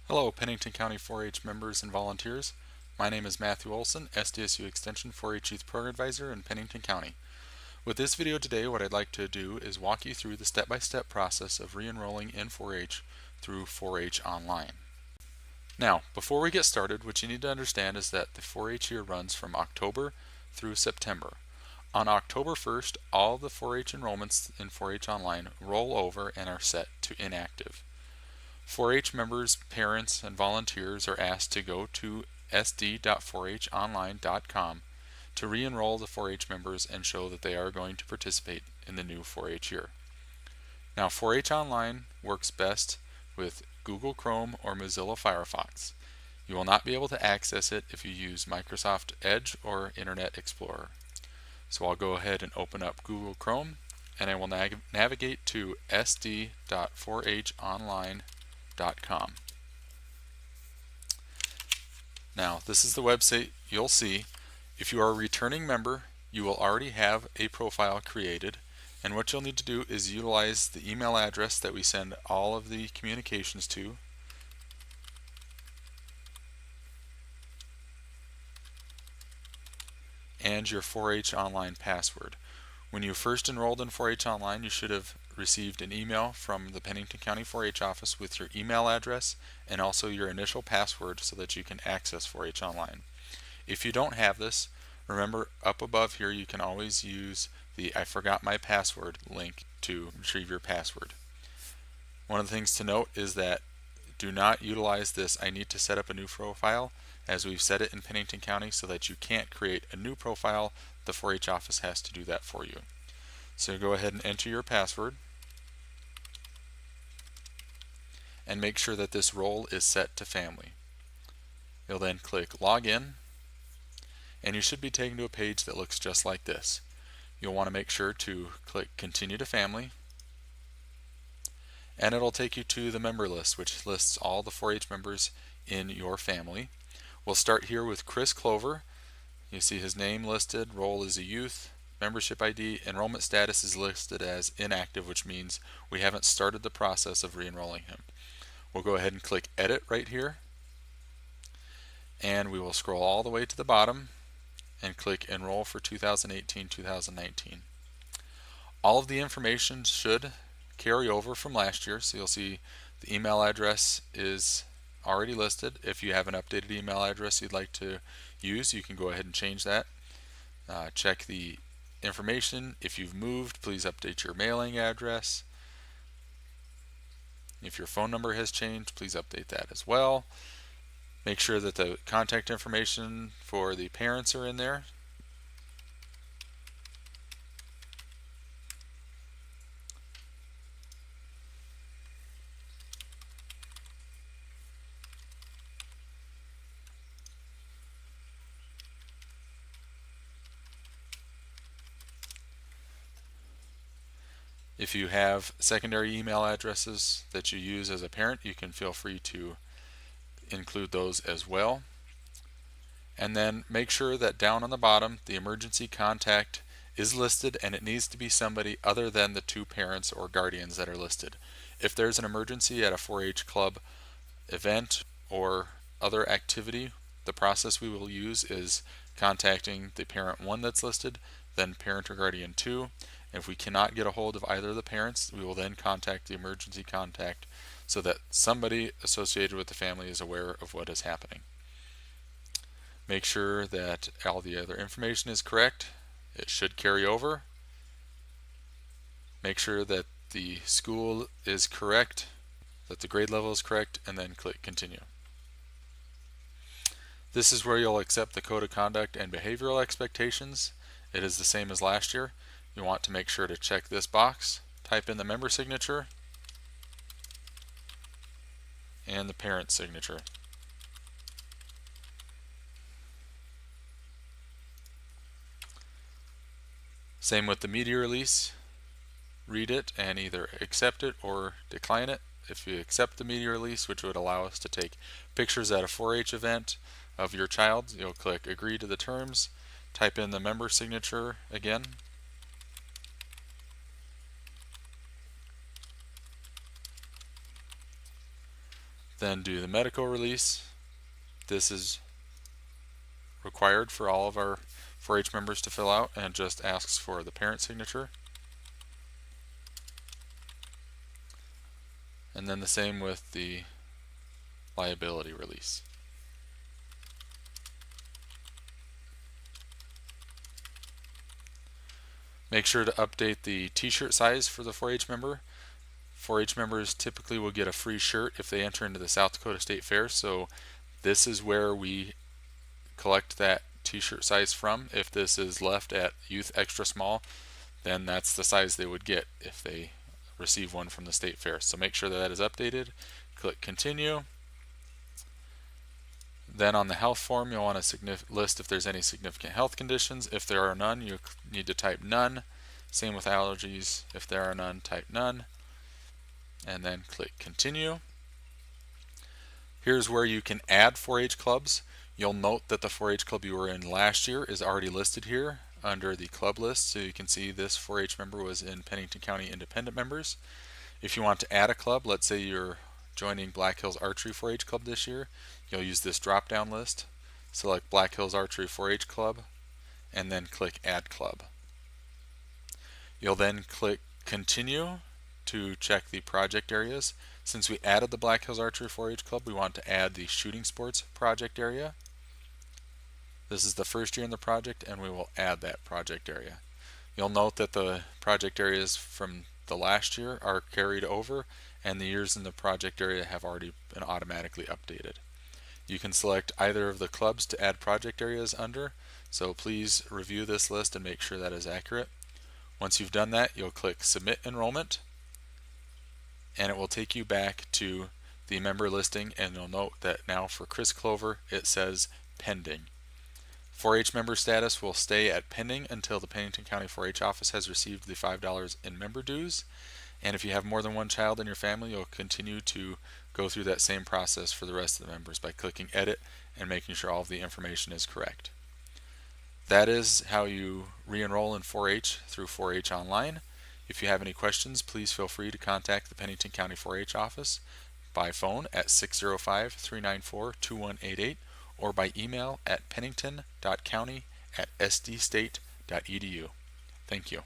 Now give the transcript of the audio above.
Hello, Pennington County 4-H members and volunteers. My name is Matthew Olson, SDSU Extension 4-H Youth Program Advisor in Pennington County. With this video today, what I'd like to do is walk you through the step-by-step process of re-enrolling in 4-H through 4-H Online. Now, before we get started, what you need to understand is that the 4-H year runs from October through September. On October 1st, all the 4-H enrollments in 4-H Online roll over and are set to inactive. 4-H members, parents, and volunteers are asked to go to sd.4honline.com to re-enroll the 4-H members and show that they are going to participate in the new 4-H year. Now, 4-H Online works best with Google Chrome or Mozilla Firefox. You will not be able to access it if you use Microsoft Edge or Internet Explorer. So I'll go ahead and open up Google Chrome, and I will navigate to sd.4honline.com. Now, this is the website you'll see. If you are a returning member, you will already have a profile created, and what you'll need to do is utilize the email address that we send all of the communications to, and your 4-H Online password. When you first enrolled in 4-H Online, you should have received an email from the Pennington County 4-H office with your email address and also your initial password so that you can access 4-H Online. If you don't have this, remember up above here you can always use the I forgot my password link to retrieve your password. One of the things to note is that do not utilize this I need to set up a new profile, as we've set it in Pennington County, so that you can't create a new profile. The 4-H office has to do that for you. So go ahead and enter your password and make sure that this role is set to family. You'll then click login, and you should be taken to a page that looks just like this. You'll want to make sure to click continue to family, and it'll take you to the member list, which lists all the 4-H members in your family. We'll start here with Chris Clover. You see his name listed, role is a youth, membership ID, enrollment status is listed as inactive, which means we haven't started the process of re-enrolling him. We'll go ahead and click edit right here, and we will scroll all the way to the bottom and click enroll for 2018-2019. All of the information should carry over from last year, so you'll see the email address is already listed. If you have an updated email address you'd like to use, you can go ahead and change that. Check the information. If you've moved, please update your mailing address. If your phone number has changed, please update that as well. Make sure that the contact information for the parents are in there. If you have secondary email addresses that you use as a parent, you can feel free to include those as well. And then make sure that down on the bottom the emergency contact is listed, and it needs to be somebody other than the two parents or guardians that are listed. If there's an emergency at a 4-H club event or other activity, the process we will use is contacting the parent 1 that's listed, then parent or guardian 2. If we cannot get a hold of either of the parents, we will then contact the emergency contact so that somebody associated with the family is aware of what is happening. Make sure that all the other information is correct. It should carry over. Make sure that the school is correct, that the grade level is correct, and then click continue. This is where you'll accept the code of conduct and behavioral expectations. It is the same as last year. You want to make sure to check this box, type in the member signature and the parent signature. Same with the media release. Read it and either accept it or decline it. If you accept the media release, which would allow us to take pictures at a 4-H event of your child, you'll click agree to the terms, type in the member signature again, Then do the medical release. This is required for all of our 4-H members to fill out and just asks for the parent signature. And then the same with the liability release. Make sure to update the t-shirt size for the 4-H member. 4-H members typically will get a free shirt if they enter into the South Dakota State Fair, so this is where we collect that t-shirt size from. If this is left at youth extra small, then that's the size they would get if they receive one from the state fair. So make sure that is updated. Click continue. Then on the health form, you'll want to list if there's any significant health conditions. If there are none, you need to type none. Same with allergies. If there are none, type none. And then click continue. Here's where you can add 4-H clubs. You'll note that the 4-H club you were in last year is already listed here under the club list. So you can see this 4-H member was in Pennington County Independent Members. If you want to add a club, let's say you're joining Black Hills Archery 4-H Club this year, you'll use this drop down list, select Black Hills Archery 4-H Club, and then click Add Club. You'll then click Continue to check the project areas. Since we added the Black Hills Archery 4-H Club, we want to add the Shooting Sports project area. This is the first year in the project, and we will add that project area. You'll note that the project areas from the last year are carried over, and the years in the project area have already been automatically updated. You can select either of the clubs to add project areas under, so please review this list and make sure that is accurate. Once you've done that, you'll click Submit Enrollment, and it will take you back to the member listing, and you'll note that now for Chris Clover it says pending. 4-H member status will stay at pending until the Pennington County 4-H office has received the $5 in member dues. And if you have more than one child in your family, you'll continue to go through that same process for the rest of the members by clicking edit and making sure all of the information is correct. That is how you re-enroll in 4-H through 4-H Online. If you have any questions, please feel free to contact the Pennington County 4-H office by phone at 605-394-2188 or by email at pennington.county@sdstate.edu. Thank you.